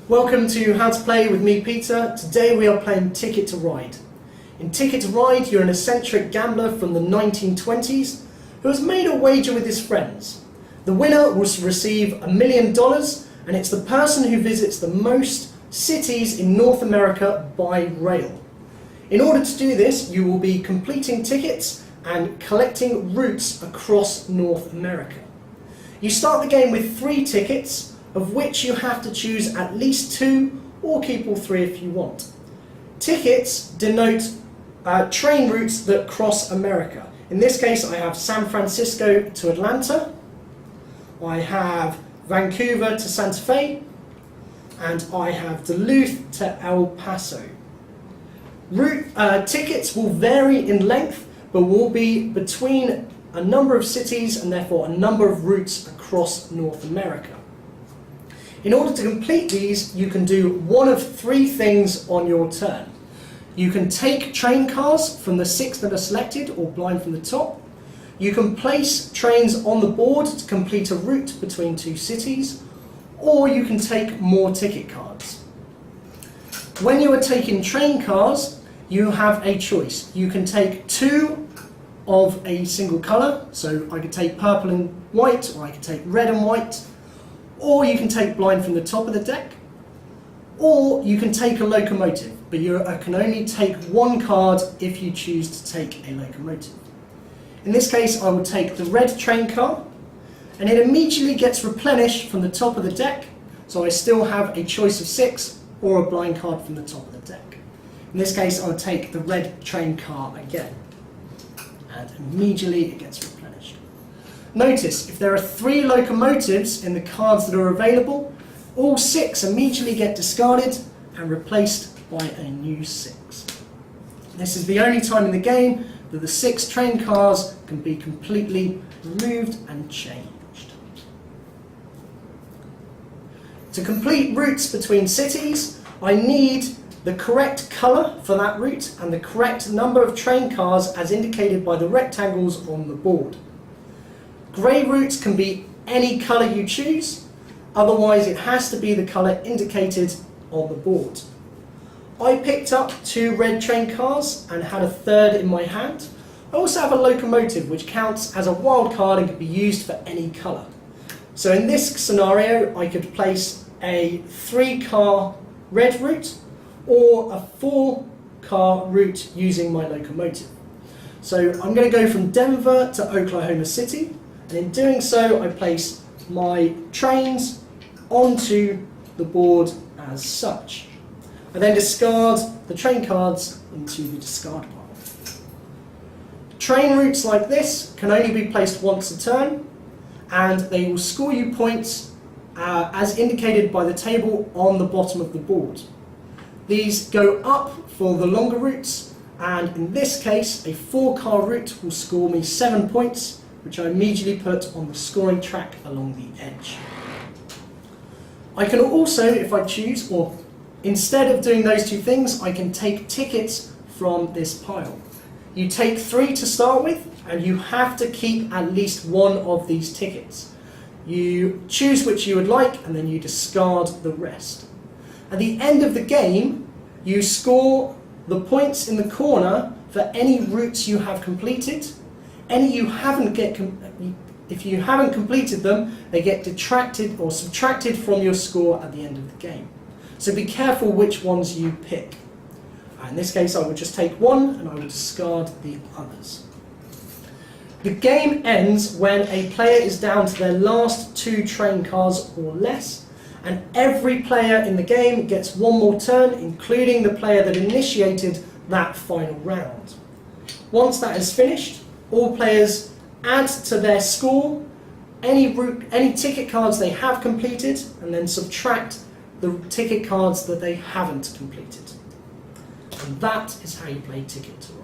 Welcome to How to Play with me, Peter. Today we are playing Ticket to Ride. In Ticket to Ride, you're an eccentric gambler from the 1920s who has made a wager with his friends. The winner will receive $1 million, and it's the person who visits the most cities in North America by rail. In order to do this, you will be completing tickets and collecting routes across North America. You start the game with 3 tickets, of which you have to choose at least 2 or keep all 3 if you want. Tickets denote train routes that cross America. In this case, I have San Francisco to Atlanta, I have Vancouver to Santa Fe, and I have Duluth to El Paso. Tickets will vary in length, but will be between a number of cities and therefore a number of routes across North America. In order to complete these, you can do one of 3 things on your turn. You can take train cars from the 6 that are selected, or blind from the top. You can place trains on the board to complete a route between 2 cities, or you can take more ticket cards. When you are taking train cars, you have a choice. You can take 2 of a single colour, so I could take purple and white, or I could take red and white, or you can take blind from the top of the deck, or you can take a locomotive, but you can only take 1 card if you choose to take a locomotive. In this case, I will take the red train car, and it immediately gets replenished from the top of the deck, so I still have a choice of 6 or a blind card from the top of the deck. In this case, I'll take the red train car again, and immediately it gets replenished. Notice, if there are 3 locomotives in the cards that are available, all 6 immediately get discarded and replaced by a new 6. This is the only time in the game that the 6 train cars can be completely removed and changed. To complete routes between cities, I need the correct colour for that route and the correct number of train cars as indicated by the rectangles on the board. Grey routes can be any colour you choose, otherwise it has to be the colour indicated on the board. I picked up 2 red train cars and had a 3rd in my hand. I also have a locomotive which counts as a wild card and can be used for any colour. So in this scenario I could place a 3-car red route or a 4-car route using my locomotive. So I'm going to go from Denver to Oklahoma City, and in doing so I place my trains onto the board as such. I then discard the train cards into the discard pile. Train routes like this can only be placed once a turn, and they will score you points as indicated by the table on the bottom of the board. These go up for the longer routes, and in this case a 4-car route will score me 7 points, which I immediately put on the scoring track along the edge. I can also, if I choose, or instead of doing those 2 things, I can take tickets from this pile. You take 3 to start with, and you have to keep at least 1 of these tickets. You choose which you would like, and then you discard the rest. At the end of the game, you score the points in the corner for any routes you have completed. Any you haven't if you haven't completed them, they get detracted or subtracted from your score at the end of the game. So be careful which ones you pick. In this case, I would just take 1 and I would discard the others. The game ends when a player is down to their last 2 train cars or less, and every player in the game gets 1 more turn, including the player that initiated that final round. Once that is finished, all players add to their score any ticket cards they have completed, and then subtract the ticket cards that they haven't completed. And that is how you play Ticket to Ride.